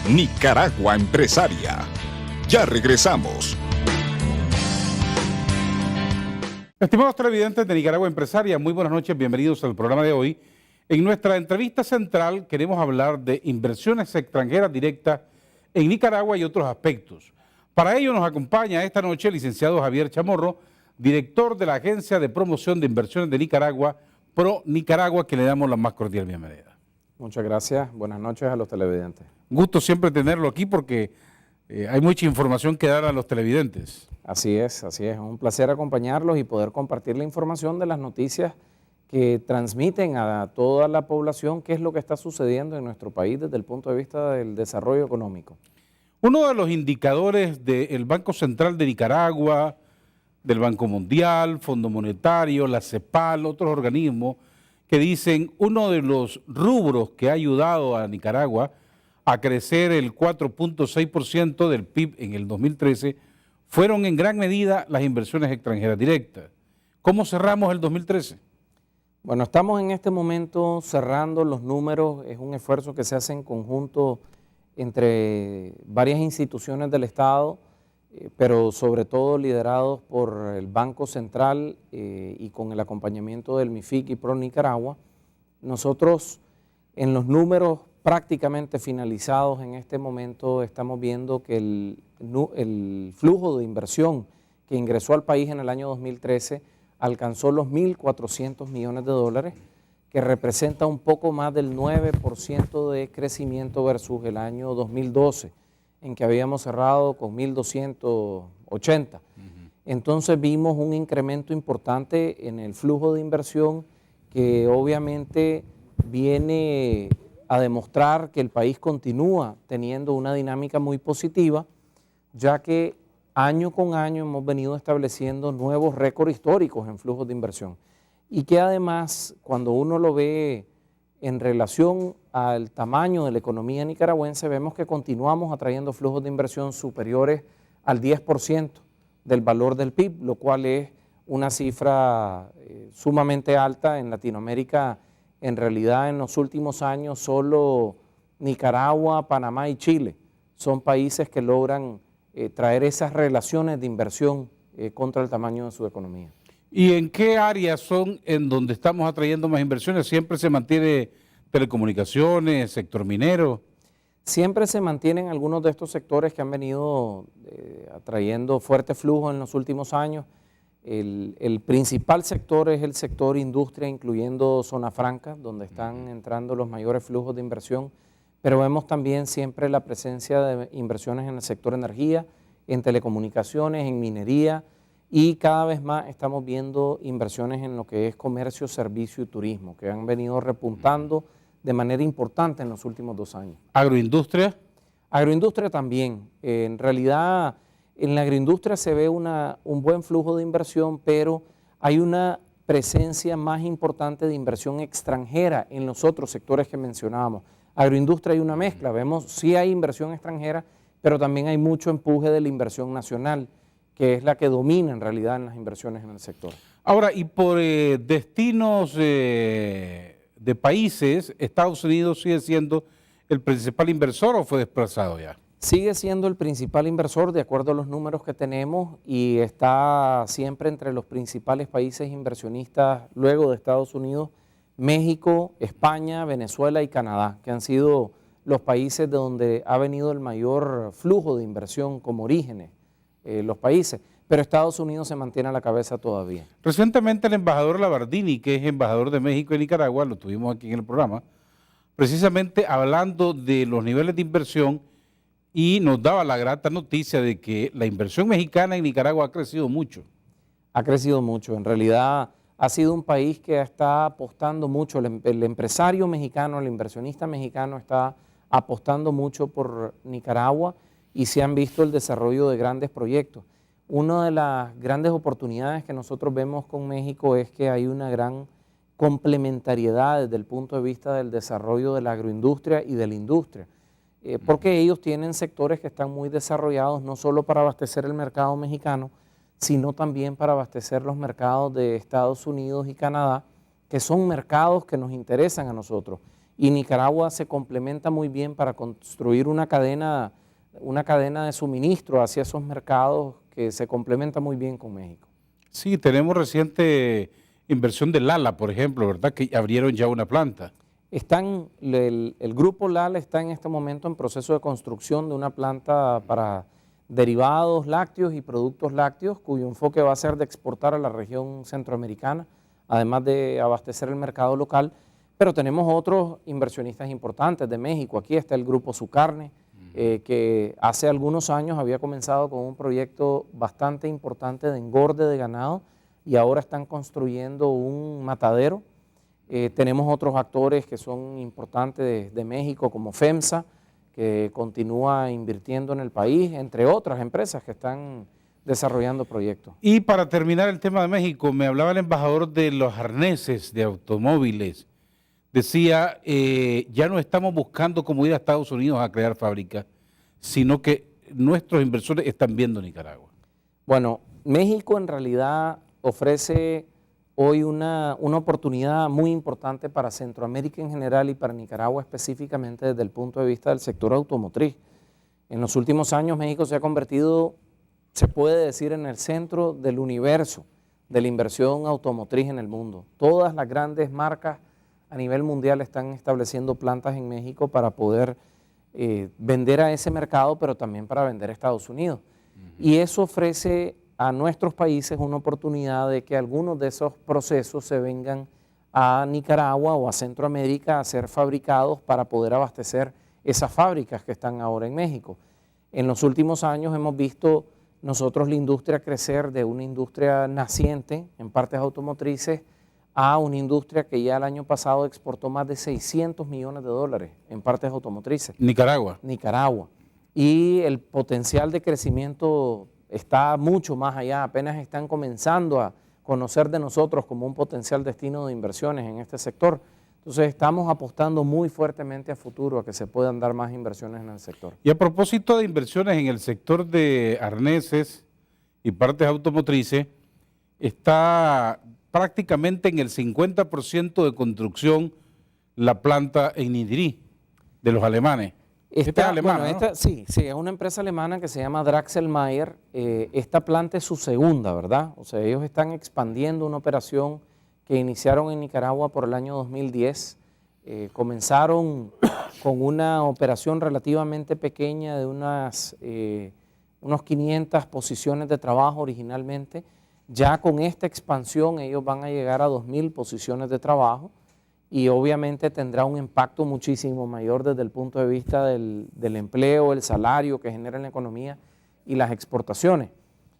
Nicaragua Empresaria. Ya regresamos. Estimados televidentes de Nicaragua Empresaria, muy buenas noches, bienvenidos al programa de hoy. En nuestra entrevista central queremos hablar de inversiones extranjeras directas en Nicaragua y otros aspectos. Para ello nos acompaña esta noche el licenciado Javier Chamorro, director de la Agencia de Promoción de Inversiones de Nicaragua, Pro Nicaragua, que le damos la más cordial bienvenida. Muchas gracias, buenas noches a los televidentes. Gusto siempre tenerlo aquí porque hay mucha información que dar a los televidentes. Así es, un placer acompañarlos y poder compartir la información de las noticias que transmiten a toda la población qué es lo que está sucediendo en nuestro país desde el punto de vista del desarrollo económico. Uno de los indicadores del Banco Central de Nicaragua, del Banco Mundial, Fondo Monetario, la CEPAL, otros organismos que dicen uno de los rubros que ha ayudado a Nicaragua a crecer el 4.6% del PIB en el 2013 fueron en gran medida las inversiones extranjeras directas. ¿Cómo cerramos el 2013? Bueno, estamos en este momento cerrando los números, es un esfuerzo que se hace en conjunto entre varias instituciones del Estado, pero sobre todo liderados por el Banco Central y con el acompañamiento del MIFIC y Pro Nicaragua. Nosotros en los números prácticamente finalizados en este momento estamos viendo que el flujo de inversión que ingresó al país en el año 2013 alcanzó los 1.400 millones de dólares, que representa un poco más del 9% de crecimiento versus el año 2012, en que habíamos cerrado con 1.280. Entonces vimos un incremento importante en el flujo de inversión que obviamente viene a demostrar que el país continúa teniendo una dinámica muy positiva, ya que año con año hemos venido estableciendo nuevos récords históricos en flujos de inversión y que además cuando uno lo ve en relación al tamaño de la economía nicaragüense vemos que continuamos atrayendo flujos de inversión superiores al 10% del valor del PIB, lo cual es una cifra sumamente alta en Latinoamérica. En realidad en los últimos años solo Nicaragua, Panamá y Chile son países que logran traer esas relaciones de inversión contra el tamaño de su economía. ¿Y en qué áreas son en donde estamos atrayendo más inversiones? ¿Siempre se mantiene telecomunicaciones, sector minero? Siempre se mantienen algunos de estos sectores que han venido atrayendo fuerte flujo en los últimos años. El principal sector es el sector industria, incluyendo Zona Franca, donde están entrando los mayores flujos de inversión, pero vemos también siempre la presencia de inversiones en el sector energía, en telecomunicaciones, en minería, y cada vez más estamos viendo inversiones en lo que es comercio, servicio y turismo, que han venido repuntando de manera importante en los últimos 2 años. ¿Agroindustria? Agroindustria también. En realidad, en la agroindustria se ve un buen flujo de inversión, pero hay una presencia más importante de inversión extranjera en los otros sectores que mencionábamos. Agroindustria hay una mezcla, vemos sí hay inversión extranjera, pero también hay mucho empuje de la inversión nacional, que es la que domina en realidad en las inversiones en el sector. Ahora, y por destinos de países, ¿Estados Unidos sigue siendo el principal inversor o fue desplazado ya? Sigue siendo el principal inversor de acuerdo a los números que tenemos y está siempre entre los principales países inversionistas luego de Estados Unidos, México, España, Venezuela y Canadá, que han sido los países de donde ha venido el mayor flujo de inversión como orígenes, los países, pero Estados Unidos se mantiene a la cabeza todavía. Recientemente el embajador Labardini, que es embajador de México y Nicaragua, lo tuvimos aquí en el programa, precisamente hablando de los niveles de inversión y nos daba la grata noticia de que la inversión mexicana en Nicaragua ha crecido mucho. Ha crecido mucho, en realidad ha sido un país que está apostando mucho, el empresario mexicano, el inversionista mexicano está apostando mucho por Nicaragua y se han visto el desarrollo de grandes proyectos. Una de las grandes oportunidades que nosotros vemos con México es que hay una gran complementariedad desde el punto de vista del desarrollo de la agroindustria y de la industria, porque ellos tienen sectores que están muy desarrollados no solo para abastecer el mercado mexicano, sino también para abastecer los mercados de Estados Unidos y Canadá, que son mercados que nos interesan a nosotros. y Nicaragua se complementa muy bien para construir una cadena de suministro hacia esos mercados que se complementa muy bien con México. Sí, tenemos reciente inversión de Lala, por ejemplo, ¿verdad? Que abrieron ya una planta. El grupo Lala está en este momento en proceso de construcción de una planta para derivados lácteos y productos lácteos, cuyo enfoque va a ser de exportar a la región centroamericana, además de abastecer el mercado local. Pero tenemos otros inversionistas importantes de México. Aquí está el grupo Sucarne, que hace algunos años había comenzado con un proyecto bastante importante de engorde de ganado y ahora están construyendo un matadero. Tenemos otros actores que son importantes de México, como FEMSA, que continúa invirtiendo en el país, entre otras empresas que están desarrollando proyectos. Y para terminar el tema de México, me hablaba el embajador de los arneses de automóviles. Decía, ya no estamos buscando cómo ir a Estados Unidos a crear fábricas, sino que nuestros inversores están viendo Nicaragua. Bueno, México en realidad ofrece hoy una oportunidad muy importante para Centroamérica en general y para Nicaragua específicamente desde el punto de vista del sector automotriz. En los últimos años México se ha convertido, se puede decir, en el centro del universo de la inversión automotriz en el mundo. Todas las grandes marcas a nivel mundial están estableciendo plantas en México para poder vender a ese mercado, pero también para vender a Estados Unidos. Y eso ofrece a nuestros países una oportunidad de que algunos de esos procesos se vengan a Nicaragua o a Centroamérica a ser fabricados para poder abastecer esas fábricas que están ahora en México. En los últimos años hemos visto nosotros la industria crecer de una industria naciente en partes automotrices a una industria que ya el año pasado exportó más de 600 millones de dólares en partes automotrices. Nicaragua. Y el potencial de crecimiento está mucho más allá, apenas están comenzando a conocer de nosotros como un potencial destino de inversiones en este sector. Entonces estamos apostando muy fuertemente a futuro a que se puedan dar más inversiones en el sector. Y a propósito de inversiones en el sector de arneses y partes automotrices, está prácticamente en el 50% de construcción la planta en Indirí, de los alemanes. Esta es alemana, bueno, ¿no? Sí, es una empresa alemana que se llama Draxelmaier. Esta planta es su segunda, ¿verdad? O sea, ellos están expandiendo una operación que iniciaron en Nicaragua por el año 2010. Comenzaron con una operación relativamente pequeña de unos 500 posiciones de trabajo originalmente. Ya con esta expansión ellos van a llegar a 2.000 posiciones de trabajo y obviamente tendrá un impacto muchísimo mayor desde el punto de vista del empleo, el salario que genera en la economía y las exportaciones.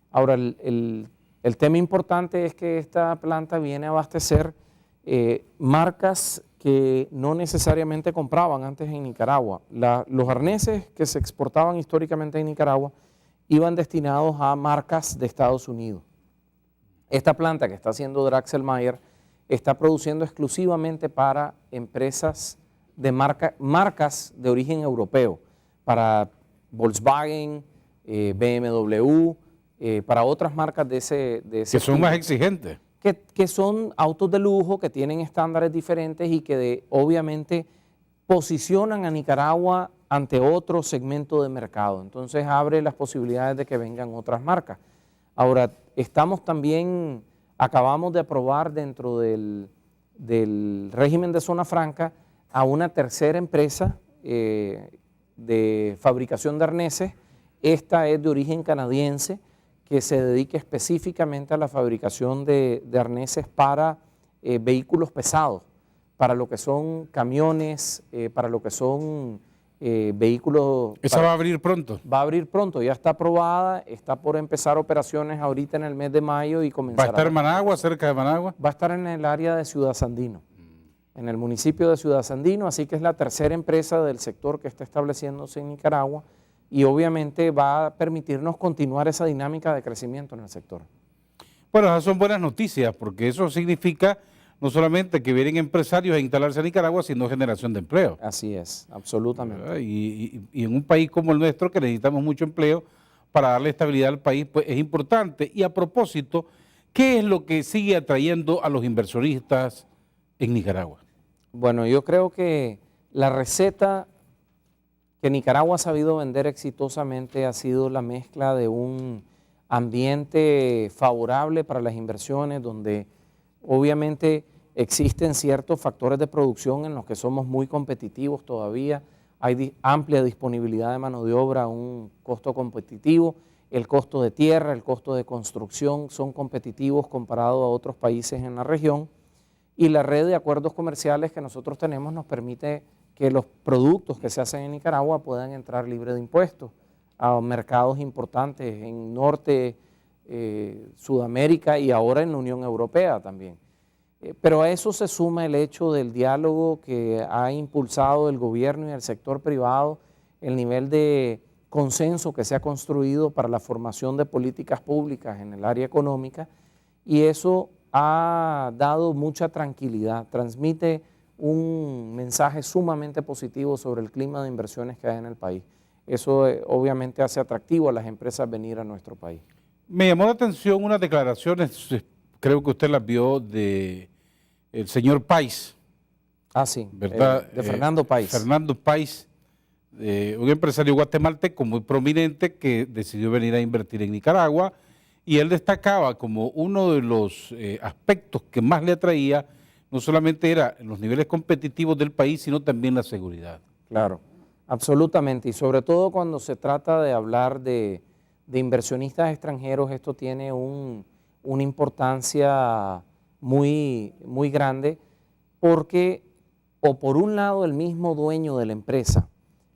Ahora, el tema importante es que esta planta viene a abastecer marcas que no necesariamente compraban antes en Nicaragua. Los arneses que se exportaban históricamente en Nicaragua iban destinados a marcas de Estados Unidos. Esta planta que está haciendo Draxelmaier está produciendo exclusivamente para empresas de marcas de origen europeo, para Volkswagen, BMW, para otras marcas de ese que son tipo, más exigentes. que son autos de lujo, que tienen estándares diferentes y que obviamente posicionan a Nicaragua ante otro segmento de mercado. Entonces abre las posibilidades de que vengan otras marcas. Ahora, acabamos de aprobar dentro del régimen de zona franca a una tercera empresa de fabricación de arneses. Esta es de origen canadiense, que se dedica específicamente a la fabricación de arneses para vehículos pesados, para lo que son camiones, para lo que son vehículos. ¿Esa va a abrir pronto? Va a abrir pronto, ya está aprobada, está por empezar operaciones ahorita en el mes de mayo y comenzará. ¿Va a estar en Managua, cerca de Managua? Va a estar en el área de Ciudad Sandino, en el municipio de Ciudad Sandino, así que es la tercera empresa del sector que está estableciéndose en Nicaragua y obviamente va a permitirnos continuar esa dinámica de crecimiento en el sector. Bueno, esas son buenas noticias porque eso significa no solamente que vienen empresarios a instalarse en Nicaragua, sino generación de empleo. Así es, absolutamente. Y en un país como el nuestro, que necesitamos mucho empleo para darle estabilidad al país, pues es importante. Y a propósito, ¿qué es lo que sigue atrayendo a los inversionistas en Nicaragua? Bueno, yo creo que La receta que Nicaragua ha sabido vender exitosamente ha sido la mezcla de un ambiente favorable para las inversiones, donde obviamente existen ciertos factores de producción en los que somos muy competitivos todavía. Hay amplia disponibilidad de mano de obra a un costo competitivo. El costo de tierra, el costo de construcción son competitivos comparado a otros países en la región. Y la red de acuerdos comerciales que nosotros tenemos nos permite que los productos que se hacen en Nicaragua puedan entrar libre de impuestos a mercados importantes en Norte, Sudamérica y ahora en la Unión Europea también. Pero a eso se suma el hecho del diálogo que ha impulsado el gobierno y el sector privado, el nivel de consenso que se ha construido para la formación de políticas públicas en el área económica, y eso ha dado mucha tranquilidad, transmite un mensaje sumamente positivo sobre el clima de inversiones que hay en el país. Eso obviamente hace atractivo a las empresas venir a nuestro país. Me llamó la atención unas declaraciones, creo que usted las vio, de el señor Páez. Ah, sí, ¿verdad? De Fernando Páez. Fernando Páez, un empresario guatemalteco muy prominente que decidió venir a invertir en Nicaragua, y él destacaba como uno de los aspectos que más le atraía, no solamente era los niveles competitivos del país, sino también la seguridad. Claro, absolutamente, y sobre todo cuando se trata de hablar de inversionistas extranjeros, esto tiene una importancia muy, muy grande, porque o por un lado el mismo dueño de la empresa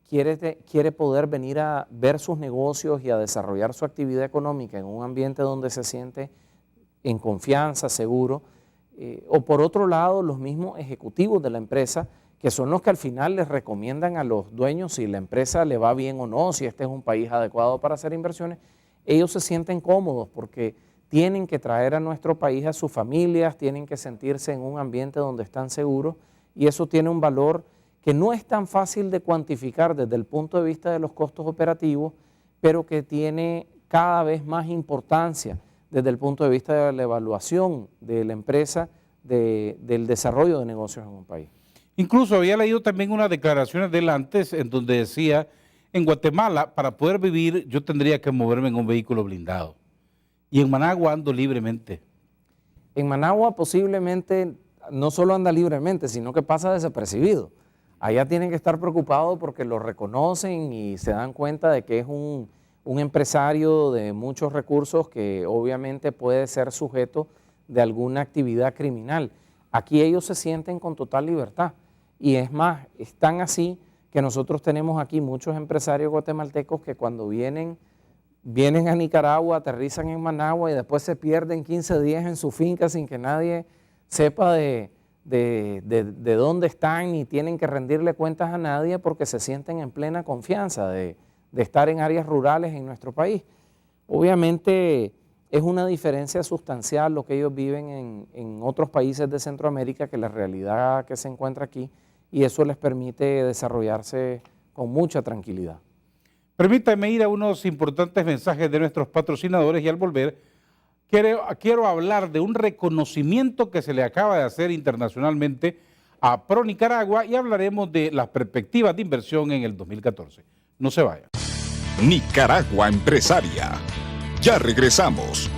quiere poder venir a ver sus negocios y a desarrollar su actividad económica en un ambiente donde se siente en confianza, seguro, o por otro lado los mismos ejecutivos de la empresa, que son los que al final les recomiendan a los dueños si la empresa le va bien o no, si este es un país adecuado para hacer inversiones. Ellos se sienten cómodos porque tienen que traer a nuestro país a sus familias, tienen que sentirse en un ambiente donde están seguros, y eso tiene un valor que no es tan fácil de cuantificar desde el punto de vista de los costos operativos, pero que tiene cada vez más importancia desde el punto de vista de la evaluación de la empresa, del desarrollo de negocios en un país. Incluso había leído también unas declaraciones de él antes en donde decía, en Guatemala, para poder vivir, yo tendría que moverme en un vehículo blindado. Y en Managua ando libremente. En Managua posiblemente no solo anda libremente, sino que pasa desapercibido. Allá tienen que estar preocupados porque lo reconocen y se dan cuenta de que es un empresario de muchos recursos que obviamente puede ser sujeto de alguna actividad criminal. Aquí ellos se sienten con total libertad, y es más, están así que nosotros tenemos aquí muchos empresarios guatemaltecos que cuando vienen a Nicaragua, aterrizan en Managua y después se pierden 15 días en su finca sin que nadie sepa de dónde están, ni tienen que rendirle cuentas a nadie porque se sienten en plena confianza de estar en áreas rurales en nuestro país. Obviamente es una diferencia sustancial lo que ellos viven en otros países de Centroamérica que la realidad que se encuentra aquí, y eso les permite desarrollarse con mucha tranquilidad. Permítame ir a unos importantes mensajes de nuestros patrocinadores y al volver quiero hablar de un reconocimiento que se le acaba de hacer internacionalmente a Pro Nicaragua, y hablaremos de las perspectivas de inversión en el 2014. No se vayan. Nicaragua Empresaria. Ya regresamos.